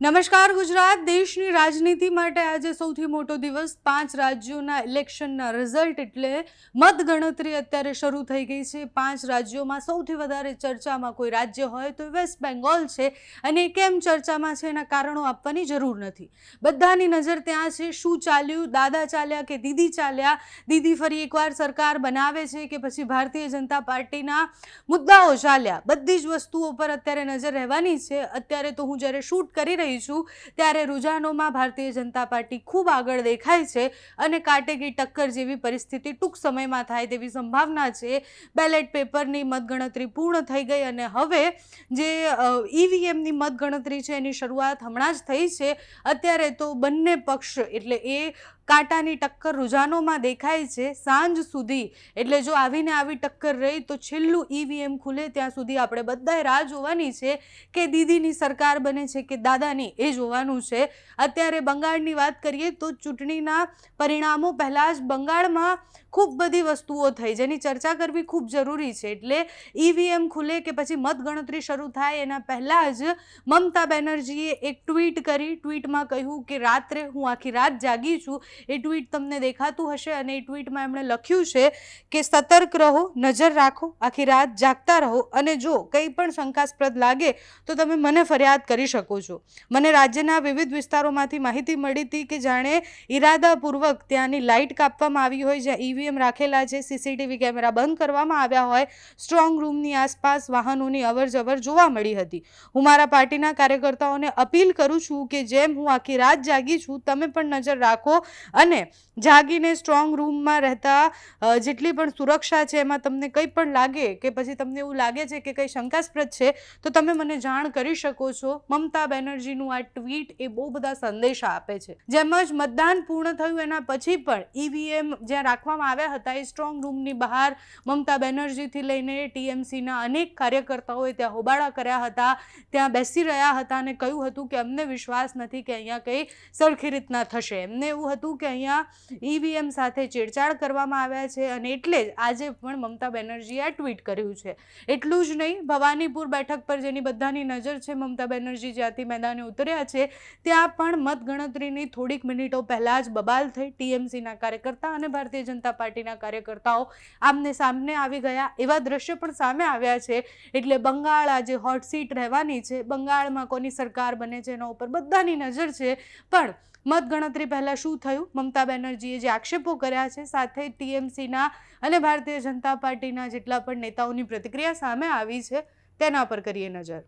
નમસ્કાર ગુજરાત દેશની રાજનીતિ માટે આજે સૌથી મોટો દિવસ 5 રાજ્યોના ઇલેક્શનના રિઝલ્ટ એટલે મતગણતરી અત્યારે શરૂ થઈ ગઈ છે। 5 રાજ્યોમાં સૌથી વધારે ચર્ચામાં કોઈ રાજ્ય હોય તો વેસ્ટ બેંગોલ છે અને કેમ ચર્ચામાં છે એના કારણો આપવાની જરૂર નથી। બધાની નજર ત્યાં છે। શું ચાલ્યું, દાદા ચાલ્યા કે દીદી ચાલ્યા, દીદી ફરી એકવાર સરકાર બનાવે છે કે પછી ભારતીય જનતા પાર્ટીના મુદ્દાઓ ચાલ્યા, બધી જ વસ્તુઓ પર અત્યારે નજર રહેવાની છે। અત્યારે તો હું જ્યારે શૂટ કરી ત્યારે રૂઝાનોમાં ભારતીય જનતા પાર્ટી ખૂબ આગળ દેખાય છે અને કાટેકી ટક્કર જેવી પરિસ્થિતિ ટૂંક સમયમાં થાય તેવી સંભાવના છે। બેલેટ પેપરની મતગણતરી પૂર્ણ થઈ ગઈ અને હવે જે ઈવીએમની મતગણતરી છે એની શરૂઆત હમણાં જ થઈ છે। અત્યારે તો બંને પક્ષ એટલે એ કાંટાની ટક્કર રૂઝાનોમાં દેખાય છે। સાંજ સુધી એટલે જો આવીને આવી ટક્કર રહી તો છેલ્લું ઈવીએમ ખુલે ત્યાં સુધી આપણે બધાએ રાહ જોવાની છે કે દીદીની સરકાર બને છે કે દાદાની, એ જોવાનું છે। અત્યારે બંગાળની વાત કરીએ તો ચૂંટણીના પરિણામો પહેલાં જ બંગાળમાં ખૂબ બધી વસ્તુઓ થઈ જેની ચર્ચા કરવી ખૂબ જરૂરી છે। એટલે ઈવીએમ ખુલે કે પછી મતગણતરી શરૂ થાય એના પહેલાં જ મમતા બેનર્જીએ એક ટ્વીટ કરી। ટ્વીટમાં કહ્યું કે રાત્રે હું આખી રાત જાગી છું। એ ટ્વીટ તમને દેખાતું હશે અને એ ટ્વીટમાં એમણે લખ્યું છે કે સતર્ક રહો, નજર રાખો, આખી રાત જાગતા રહો અને જો કંઈ પણ શંકાસ્પદ લાગે તો તમે મને ફરિયાદ કરી શકો છો। મને રાજ્યના વિવિધ વિસ્તારોમાંથી માહિતી મળી હતી કે જાણે ઇરાદાપૂર્વક ત્યાંની લાઇટ કાપવામાં આવી હોય, જ્યાં ઈવીએમ રાખેલા છે સીસીટીવી કેમેરા બંધ કરવામાં આવ્યા હોય, સ્ટ્રોંગ રૂમની આસપાસ વાહનોની અવરજવર જોવા મળી હતી। હું મારા પાર્ટીના કાર્યકર્તાઓને અપીલ કરું છું કે જેમ હું આખી રાત જાગી છું તમે પણ નજર રાખો અને જાગીને સ્ટ્રોંગ રૂમમાં રહેતા જેટલી પણ સુરક્ષા છે એમાં તમને કંઈ પણ લાગે કે પછી તમને એવું લાગે છે કે કંઈ શંકાસ્પદ છે તો તમે મને જાણ કરી શકો છો। મમતા બેનર્જીનું આ ટ્વીટ એ બહુ બધા સંદેશા આપે છે। જેમ જ મતદાન પૂર્ણ થયું એના પછી પણ ઈવીએમ જ્યાં રાખવામાં આવ્યા હતા એ સ્ટ્રોંગ રૂમની બહાર મમતા બેનર્જીથી લઈને ટીએમસીના અનેક કાર્યકર્તાઓએ ત્યાં હોબાળા કર્યા હતા, ત્યાં બેસી રહ્યા હતા અને કહ્યું હતું કે અમને વિશ્વાસ નથી કે અહીંયા કંઈ સરખી રીતના થશે। એમને એવું હતું કે અહીંયા ઈવીએમ સાથે છેડછાડ કરવામાં આવ્યા છે અને એટલે જ આજે પણ મમતા બેનર્જીએ આ ટ્વીટ કર્યું છે। એટલું જ નહીં, ભવાનીપુર બેઠક પર જેની બધાની નજર છે, મમતા બેનર્જી જ્યાંથી મેદાને ઉતર્યા છે ત્યાં પણ મતગણતરીની થોડીક મિનિટો પહેલાં જ બબાલ થઈ। ટીએમસીના કાર્યકર્તા અને ભારતીય જનતા પાર્ટીના કાર્યકર્તાઓ આમને સામને આવી ગયા એવા દ્રશ્ય પણ સામે આવ્યા છે। એટલે બંગાળ આજે હોટ સીટ રહેવાની છે। બંગાળમાં કોની સરકાર બને છે એના ઉપર બધાની નજર છે। પણ મતગણતરી પહેલાં શું થયું, મમતા બેનર્જીએ જે આક્ષેપો કર્યા છે, સાથે ટીએમસીના અને ભારતીય જનતા પાર્ટીના જેટલા પણ નેતાઓની પ્રતિક્રિયા સામે આવી છે તેના પર કરીએ નજર।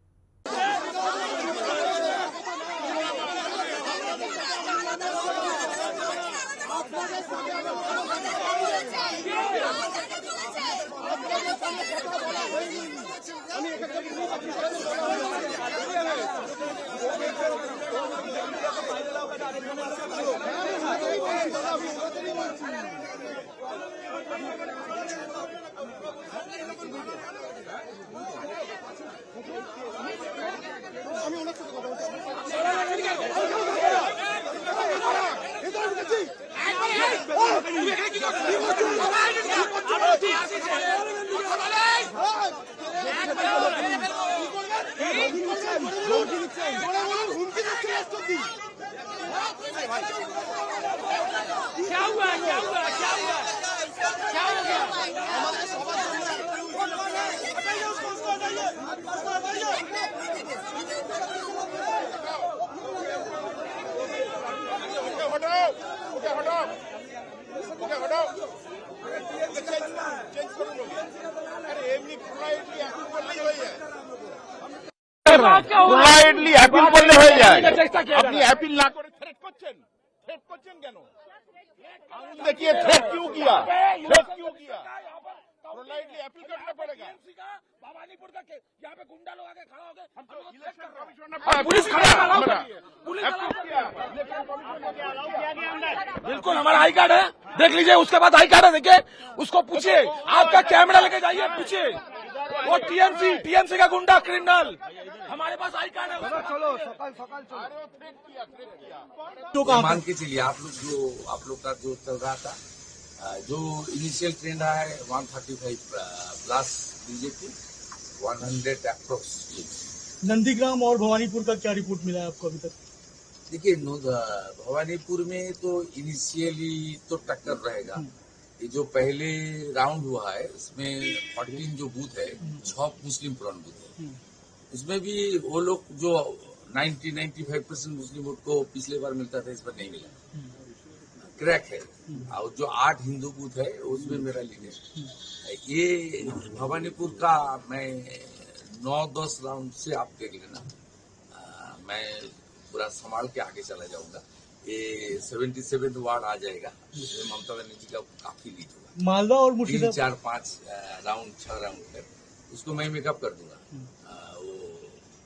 क्या हुआ क्या हुआ क्या हुआ क्या हो गया? পোলাইটলি অ্যাপিল করলে হয়ে যায়। আপনি অ্যাপিল না করে থ্রেট করছেন কেন? देखिए थ्रेट क्यों किया? पोलाइटली अपील करना पड़ेगा। भवानीपुर का यहाँ पे गुंडा लोग आके खड़ा हो गए, इलेक्शन कमीशन पुलिस खड़ा बिल्कुल हमारा आई कार्ड है, देख लीजिए। उसके बाद आई कार्ड है, देखिए उसको पूछिए, आपका कैमरा लेके जाइए, पूछिए वो टीएमसी का गुंडा क्रिमिनल, हमारे पास आई कार्ड है। चलो सकाल तो मान के चलिए आप लोग का जो चल रहा था, जो इनिशियल ट्रेंड रहा है 135 प्लस बीजेपी, 100 अप्रोक्स नंदीग्राम और भवानीपुर का क्या रिपोर्ट मिला है आपको अभी तक? देखिए भवानीपुर में तो इनिशियली तो टक्कर रहेगा। ये जो पहले राउंड हुआ है इसमें 14 जो बूथ है 6 मुस्लिम प्रॉन बूथ है, उसमें भी वो लोग जो 90-95% मुस्लिम वोट को पिछले बार मिलता था इस बार नहीं मिला, क्रैक है। और जो 8 हिंदू बूथ है उसमें मेरा लीड है। ये भवानीपुर का मैं 9-10 राउंड से आप देख लेना, मैं पूरा संभाल के आगे चला जाऊंगा। ये 77 वार्ड आ जाएगा, इसमें ममता बनर्जी का काफी लीड होगा। मालदा और 3, मुर्शिदाबाद 4, 5 राउंड 6 राउंड तक उसको मैं मेकअप कर दूंगा।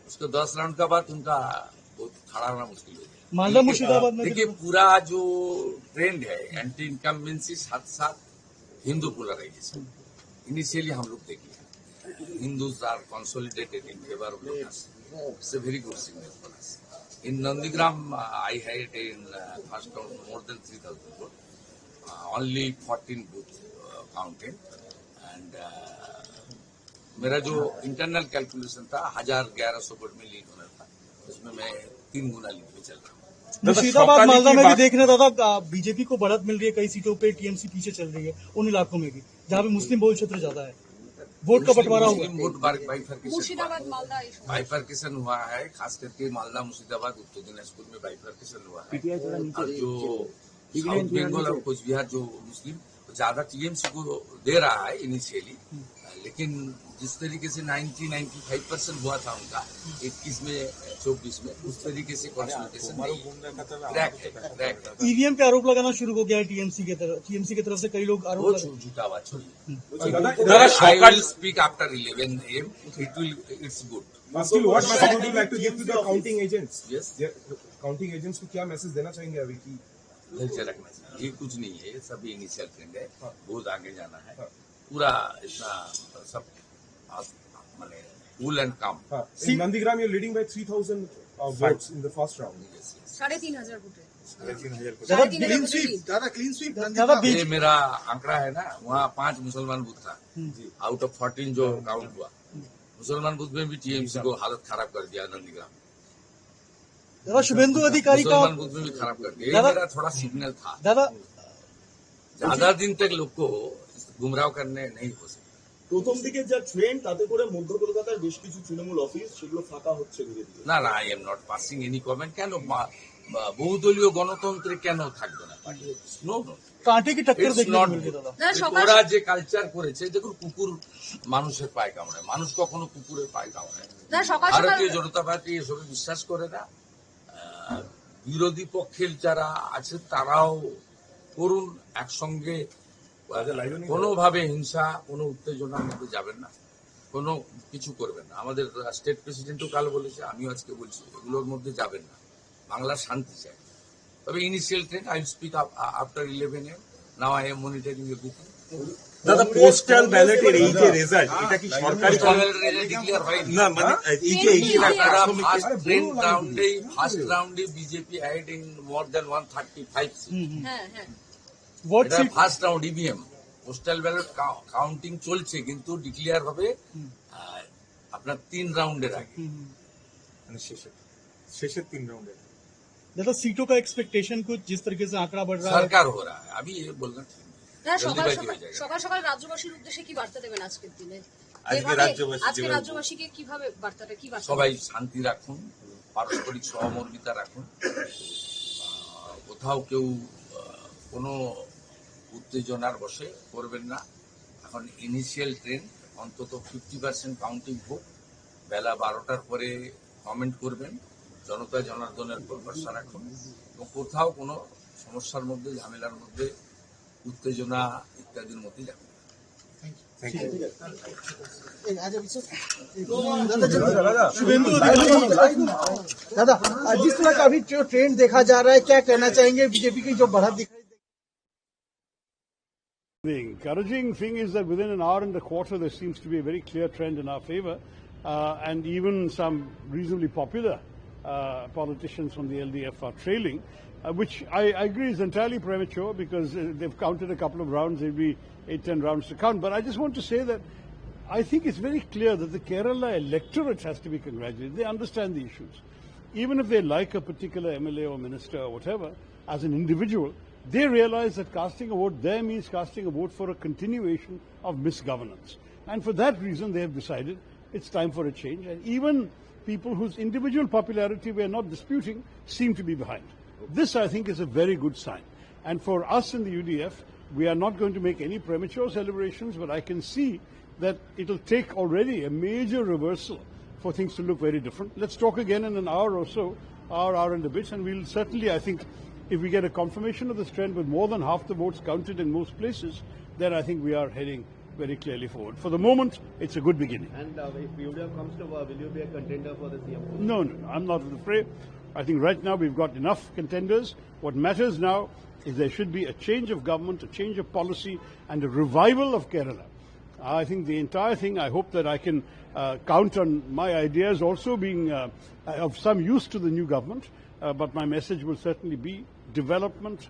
उसके 10 राउंड का बाद उनका बहुत खड़ा होना मुश्किल हो जाएगा। मालदा मुर्शिदाबाद में देखिए पूरा जो ट्रेंड है एंटी इनकम्बेंसी साथ साथ हिंदू पोलराइजेशन इनिशियली हम लोग देखिए Hindus are consolidated in favor of Lokas. It's a very good signal for us. In Nandigram, I had in first round more than 3,000 votes. Only 14 booths counted. And मेरा जो internal calculation था 1,000-1,100 vote में lead होना था, उसमें मैं 3 गुना lead में चल रहा हूँ। मुर्शिदाबाद मालदा में भी देखना दादा बीजेपी को बढ़त मिल रही है, कई सीटों पे टीएमसी पीछे चल रही है उन इलाकों में भी जहाँ पे मुस्लिम बहुल क्षेत्र ज्यादा है, वोट का बंटवारा हुआ। वोट बाइफर्केशन हुआ है, खास करके मालदा मुर्शिदाबाद उत्तर दिनाजपुर में बाइफर्केशन हुआ है। और जो साउथ बंगाल और कुछ बिहार जो मुस्लिम ज्यादा टीएमसी को दे रहा है इनिशियली, लेकिन जिस तरीके से 90-95% हुआ था उनका 21 में 24 में, उस तरीके से कंसोलिडेशन क्रैक है। ईवीएम पे आरोप लगाना शुरू हो गया है टीएमसी की तरफ से कई लोग आरोप झूठा बात छोड़िए। I will speak after 11 AM. It's good. Still, what message would you like to give to the counting agents? Yes. Counting agents को क्या मैसेज देना चाहेंगे अभी की? धैर्य रखना चाहिए, ये कुछ नहीं है, ये सब इनिशियल ट्रेंड है, बहुत आगे जाना है, पूरा इतना सब माने कूल एंड काम। In Nandigram, you're leading by 3,000 votes in the first round. 3,500 vote है। ये मेरा आंकड़ा है ना, वहाँ 5 मुसलमान बूथ था आउट ऑफ 14 जो काउंट हुआ, मुसलमान बूथ में भी टीएमसी को हालत खराब कर दिया नंदीग्राम। दादा शुभेंदु अधिकारी का मुसलमान बूथ में भी खराब कर दिया, ये मेरा थोड़ा सिग्नल था। दादा ज्यादा दिन तक लोग को गुमराह करने नहीं हो सकते। প্রথম দিকে যা ট্রেন্ড তাতে করে মধ্য কলকাতার বেশ কিছু তৃণমূল অফিস সেগুলো ফাঁকা হচ্ছে ধীরে ধীরে। না I am not passing any comment. কেন বহুদলীয় গণতন্ত্রে কেন থাকবে না পার্টি? নো নো, কাঁটে কি টক্কর দেখতে মিলবে দাদা। ওরা যে কালচার করেছে, দেখুন কুকুর মানুষের পায়ে কামড়ায়, মানুষ কখনো কুকুরের পায়ে কামড়ায়। ভারতীয় জনতা পার্টি এসবে বিশ্বাস করে না। বিরোধী পক্ষের যারা আছে তারাও করুন, একসঙ্গে কোনোভাবে হিংসা কোনো উত্তেজনার মধ্যে যাবেন না, কোনো কিছু করবেন না। আমাদের স্টেট প্রেসিডেন্টও কাল বলেছে, আমিও আজকে বলছি, এগুলোর মধ্যে যাবেন না। বাংলা শান্তি চাই। তবে initial trend I will speak after 11 AM। Now I am monitoring everything. দাদা পোস্টাল ব্যালটের এই যে রেজাল্ট, এটা কি সরকারি ডিক্লেয়ার হয়নি না? মানে এই যে ফার্স্ট রাউন্ডে BJP had in more than 135 seat. ভোট এটা first round EVM, postal ballot counting চলছে, কিন্তু ডিক্লেয়ার হবে আপনার 3 রাউন্ডের আগে, মানে শেষের 3 রাউন্ডে। दादा सीटों का एक्सपेक्टेशन कुछ जिस तरीके से आंकड़ा बढ़ रहा है सरकार हो रहा है, अभी ये बोलना ठीक দাদা नहीं, जल्दीबाजी हो जाएगा। সকাল সকাল রাজ্যবাসীর উদ্দেশ্যে কি বার্তা দেবেন আজকের দিনে? আজকে রাজ্যবাসীকে কিভাবে বার্তাটা কি বার্তা? সবাই শান্তি রাখুন, পারস্পরিক সহমর্মিতা রাখুন, কোথাও কেউ কোনো উত্তেজনার বশে করবেন না। এখন ইনিশিয়াল ট্রেন্ড, অন্তত 50% কাউন্টিং হোক, বেলা 12টার পরে কমেন্ট করবেন, জনতা জনার্দনের উপর ভরসা রাখুন, এবং কোথাও কোনো সমস্যার মধ্যে ঝামেলার মধ্যে উত্তেজনা ইত্যাদির মধ্যে যাবেন। शुभेंदु दादा जिस तरह का अभी जो ट्रेंड देखा जा रहा है, क्या कहना चाहेंगे बीजेपी की जो बढ़त दिखाई? The encouraging thing is that within an hour and a quarter there seems to be a very clear trend in our favor, and even some reasonably popular politicians from the LDF are trailing, which I agree is entirely premature because they've counted a couple of rounds. There'll be 8-10 rounds to count. But I just want to say that I think it's very clear that the Kerala electorate has to be congratulated. They understand the issues. Even if they like a particular MLA or minister or whatever, as an individual, they realize that casting a vote there means casting a vote for a continuation of misgovernance. And for that reason, they have decided it's time for a change. And even people whose individual popularity we are not disputing seem to be behind. This, I think, is a very good sign. And for us in the UDF, we are not going to make any premature celebrations, but I can see that it'll take already a major reversal for things to look very different. Let's talk again in an hour or so, hour and a bit, and we'll certainly, I think, if we get a confirmation of this trend with more than half the votes counted in most places, then I think we are heading very clearly forward. For the moment, it's a good beginning. And if UDF comes to power, will you be a contender for the CM post? No, I'm not afraid. I think right now we've got enough contenders. What matters now is there should be a change of government, a change of policy, and a revival of Kerala. I think the entire thing, I hope that I can count on my ideas also being of some use to the new government, but my message will certainly be development,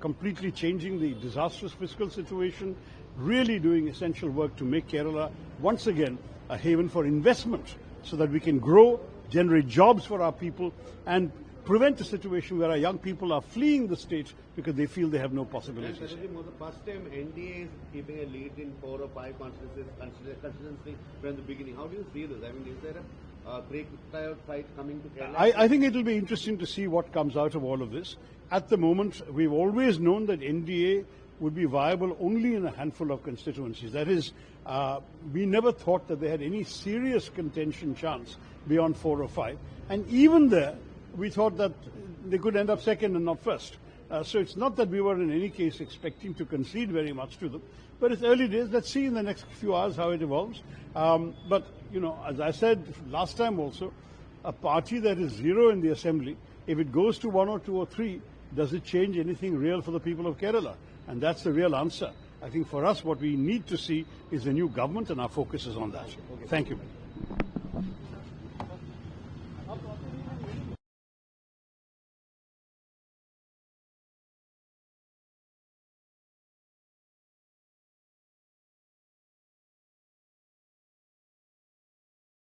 completely changing the disastrous fiscal situation, really doing essential work to make Kerala once again a haven for investment so that we can grow, generate jobs for our people, and prevent a situation where our young people are fleeing the state because they feel they have no possibilities. And for the first time, NDA is keeping a lead in 4 or 5 constituencies from the beginning. How do you see this? I mean, is there a break-tire fight coming to Kerala? I think it will be interesting to see what comes out of all of this. At the moment, we've always known that NDA would be viable only in a handful of constituencies. That is, we never thought that they had any serious contention chance beyond 4 or 5. And even there, we thought that they could end up second and not first. So it's not that we were in any case expecting to concede very much to them. But it's early days. Let's see in the next few hours how it evolves. But, you know, as I said last time also, a party that is 0 in the assembly, if it goes to 1 or 2 or 3, does it change anything real for the people of Kerala? And that's the real answer. I think for us, what we need to see is a new government, and our focus is on that. Thank you.